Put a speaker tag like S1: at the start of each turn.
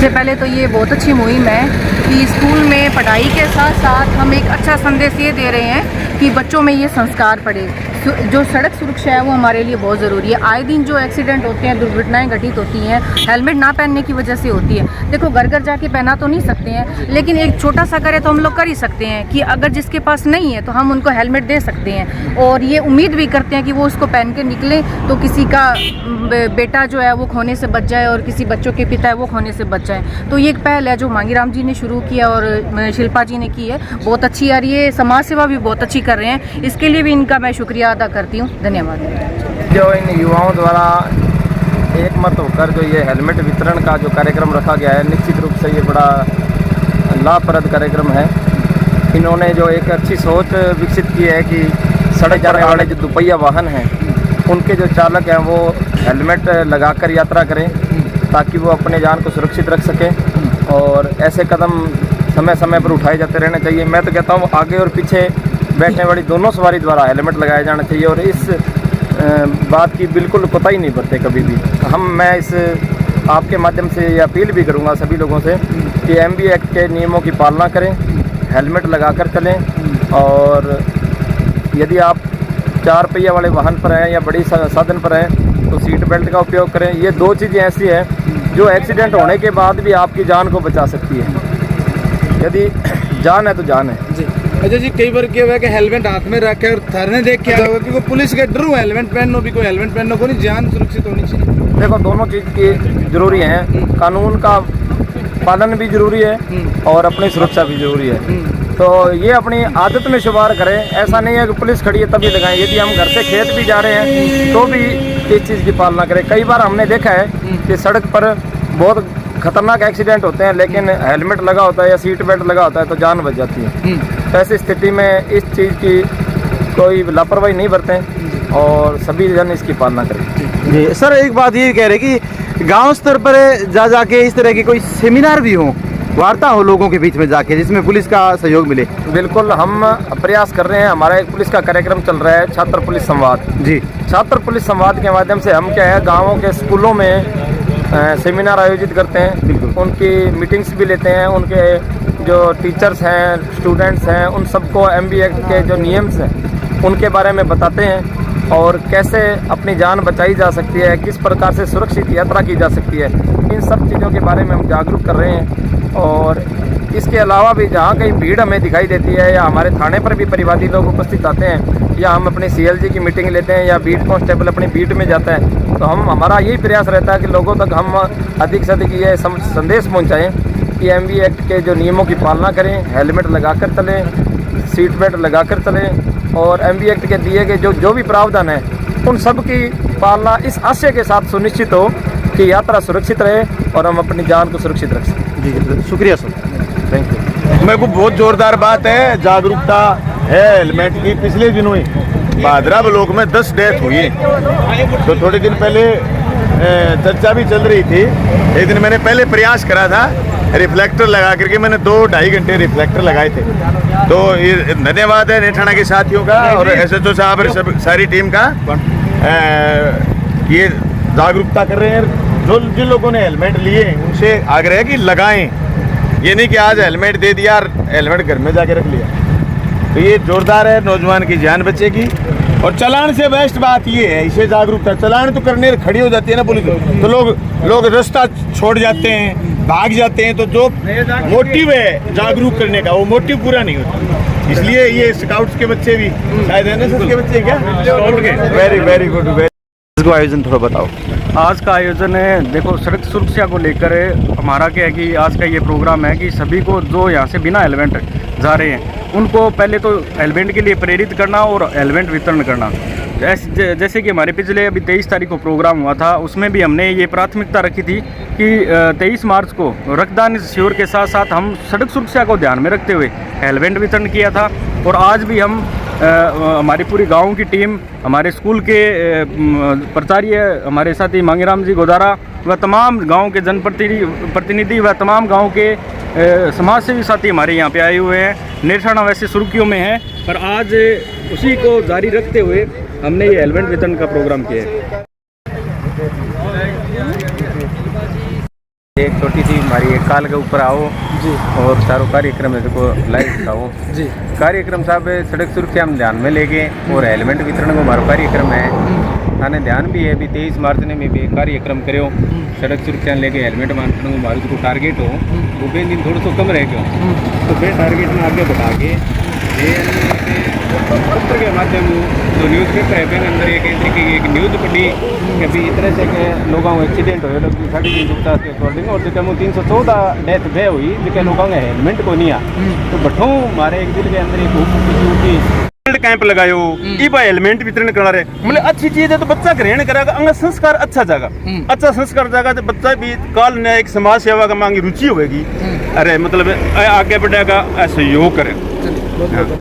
S1: सबसे पहले तो ये बहुत अच्छी मुहिम है कि स्कूल में पढ़ाई के साथ साथ हम एक अच्छा संदेश ये दे रहे हैं कि बच्चों में ये संस्कार पड़े। जो सड़क सुरक्षा है वो हमारे लिए बहुत ज़रूरी है। आए दिन जो एक्सीडेंट होते हैं, दुर्घटनाएं घटित होती हैं, हेलमेट ना पहनने की वजह से होती है। देखो, घर घर जाके पहना तो नहीं सकते हैं, लेकिन एक छोटा सा करे तो हम लोग कर ही सकते हैं कि अगर जिसके पास नहीं है तो हम उनको हेलमेट दे सकते हैं। और ये उम्मीद भी करते हैं कि वो उसको पहन के निकले तो किसी का बेटा जो है वो खोने से बच जाए और किसी बच्चों के पिता है वो खोने से बच जाए। तो ये एक पहल है जो मांगीराम जी ने शुरू किया और शिल्पा जी ने की है, बहुत अच्छी। यार ये समाज सेवा भी बहुत अच्छी कर रहे हैं, इसके लिए भी इनका मैं शुक्रिया अदा करती हूँ। धन्यवाद।
S2: जो इन युवाओं द्वारा एक मत होकर जो ये हेलमेट वितरण का जो कार्यक्रम रखा गया है, निश्चित रूप से ये बड़ा लाभप्रद कार्यक्रम है। इन्होंने जो एक अच्छी सोच विकसित की है कि सड़क जाने वाले जो दुपहिया वाहन हैं उनके जो चालक हैं वो हेलमेट लगाकर यात्रा करें ताकि वो अपने जान को सुरक्षित रख सकें। और ऐसे कदम समय समय पर उठाए जाते रहने चाहिए। मैं तो कहता हूँ आगे और पीछे बैठने वाली दोनों सवारी द्वारा हेलमेट लगाया जाना चाहिए और इस बात की बिल्कुल कोताही नहीं बरते कभी भी। मैं इस आपके माध्यम से ये अपील भी करूँगा सभी लोगों से कि एमबी एक्ट के नियमों की पालना करें, हेलमेट लगाकर चलें। और यदि आप 4 पहिया वाले वाहन पर हैं या बड़ी साधन पर हैं तो सीट बेल्ट का उपयोग करें। ये 2 चीज़ें ऐसी हैं जो एक्सीडेंट होने के बाद भी आपकी जान को बचा सकती है। यदि जान है तो जान है
S3: जी। अच्छा जी, कई बार क्या हुआ है कि हेलमेट हाथ में रख के और थाने देख के आया कि पुलिस के डरू हेलमेट पहनो भी, कोई हेलमेट पहनो को नहीं, जान सुरक्षित होनी चाहिए।
S2: देखो, दोनों चीज़ की जरूरी है, कानून का पालन भी जरूरी है और अपनी सुरक्षा भी जरूरी है। तो ये अपनी आदत में शुमार करें। ऐसा नहीं है कि पुलिस खड़ी है तभी लगाएं। यदि हम घर से खेत भी जा रहे हैं तो भी इस चीज़ की पालना करें। कई बार हमने देखा है कि सड़क पर बहुत खतरनाक एक्सीडेंट होते हैं, लेकिन हेलमेट लगा होता है या सीट बेल्ट लगा होता है तो जान बच जाती है। तो ऐसी स्थिति में इस चीज़ की कोई लापरवाही नहीं बरतें और सभी जन इसकी पालना करें।
S4: जी सर, एक बात ये कह रहे कि गांव स्तर पर जाके इस तरह की कोई सेमिनार भी हो, वार्ता हो लोगों के बीच में जाके, जिसमें पुलिस का सहयोग मिले।
S2: बिल्कुल, हम प्रयास कर रहे हैं। हमारा एक पुलिस का कार्यक्रम चल रहा है, छात्र पुलिस संवाद
S4: जी।
S2: छात्र पुलिस संवाद के माध्यम से हम क्या है, गाँवों के स्कूलों में सेमिनार आयोजित करते हैं, उनकी मीटिंग्स भी लेते हैं। उनके जो टीचर्स हैं, स्टूडेंट्स हैं, उन सबको एमबी एक्ट के जो नियम्स हैं उनके बारे में बताते हैं और कैसे अपनी जान बचाई जा सकती है, किस प्रकार से सुरक्षित यात्रा की जा सकती है, इन सब चीज़ों के बारे में हम जागरूक कर रहे हैं। और इसके अलावा भी जहाँ कहीं भीड़ हमें दिखाई देती है या हमारे थाने पर भी परिवादी लोग उपस्थित आते हैं या हम अपने सीएलजी की मीटिंग लेते हैं या बीट कांस्टेबल अपनी बीट में जाता है, तो हमारा यही प्रयास रहता है कि लोगों तक हम अधिक से अधिक ये संदेश पहुँचाएँ कि एमबी एक्ट के जो नियमों की पालना करें, हेलमेट लगाकर चलें, सीट बेल्ट लगाकर चलें और एमबी एक्ट के दिए गए जो भी प्रावधान है उन सब की पालना इस आशय के साथ सुनिश्चित हो कि यात्रा सुरक्षित रहे और हम अपनी जान को सुरक्षित रख सकें।
S4: जी, शुक्रिया सर,
S2: थैंक यू।
S5: मेरे को बहुत जोरदार बात है, जागरूकता है हेलमेट की। पिछले दिनों ही भादरा ब्लॉक में 10 डेथ हुई, तो थोड़े दिन पहले चर्चा भी चल रही थी। एक दिन मैंने पहले प्रयास करा था रिफ्लेक्टर लगा करके, मैंने 2-2.5 घंटे रिफ्लेक्टर लगाए थे। तो ये धन्यवाद है नेठाना के साथियों का और SHO साहब और सारी टीम का। ये जागरूकता कर रहे हैं। जिन लोगों ने हेलमेट लिए उनसे आग्रह है कि लगाएं। ये नहीं कि आज हेलमेट दे दिया और हेलमेट घर में जाके रख लिया। तो ये जोरदार है, नौजवान की जान बचेगी। और चलान से बेस्ट बात ये है, इसे जागरूकता। चलान तो करने खड़ी हो जाती है ना पुलिस, तो लोग रास्ता छोड़ जाते हैं, भाग जाते हैं। तो जो मोटिव है जागरूक करने का, वो मोटिव पूरा नहीं होता। इसलिए ये स्काउट्स के बच्चे भी शायद NSS के बच्चे क्या वेरी गुड।
S4: इसको आयोजन थोड़ा बताओ।
S6: आज का आयोजन है, देखो सड़क सुरक्षा को लेकर हमारा क्या है कि आज का ये प्रोग्राम है कि सभी को जो यहाँ से बिना हेलमेट जा रहे हैं उनको पहले तो हेलमेट के लिए प्रेरित करना और हेलमेट वितरण करना। जैसे कि हमारे पिछले अभी 23 तारीख को प्रोग्राम हुआ था, उसमें भी हमने ये प्राथमिकता रखी थी कि 23 मार्च को रक्तदान शिविर के साथ साथ हम सड़क सुरक्षा को ध्यान में रखते हुए हेलमेट वितरण किया था। और आज भी हम हमारी पूरी गांव की टीम, हमारे स्कूल के प्राचार्य, हमारे साथी मांगीराम जी गोदारा व तमाम गांव के जनप्रतिनिधि व तमाम गांव के समाज सेवी साथी हमारे यहाँ पे आए हुए हैं। नेठाना वैसे सुर्खियों में है, पर आज उसी को जारी रखते हुए हमने ये हेलमेट वितरण का प्रोग्राम किया है।
S2: एक छोटी सी हमारी एक काल के ऊपर आओ
S3: जी
S2: और चारों कार्यक्रम है देखो लाइव दिखाओ।
S3: जी
S2: कार्यक्रम साहब सड़क सुरक्षा हम ध्यान में लेके और हेलमेट वितरण को हमारा कार्यक्रम है थाने ध्यान भी है। अभी 23 मार्च ने में भी कार्यक्रम करो सड़क सुरक्षा लेके हेलमेट बांधने को हमारे जो टारगेट हो वो बे दिन थोड़ा सा कम रह गयो तो बे टारगेट में आगे बढ़ा के पत्र के माध्यम जो न्यूज़ पेपर है बेन अंदर एक एंट्री की एक न्यूज़ पढ़ी कि अभी इतने से के लोगों को एक्सीडेंट हो 350 के अकॉर्डिंग और जो 314 डेथ भे हुई जो लोगों ने हेलमेट को नहीं आ तो बठो हमारे एक दिन के अंदर एक
S7: कैंप लगायो ई भाई हेलमेट वितरण करा रहे मतलब अच्छी चीज है तो बच्चा ग्रहण करेगा अंग संस्कार अच्छा जाएगा अच्छा संस्कार जाएगा तो बच्चा भी काल ने एक समाज सेवा का मांगी रुचि होगी अरे मतलब आगे बढ़ेगा सहयोग करे।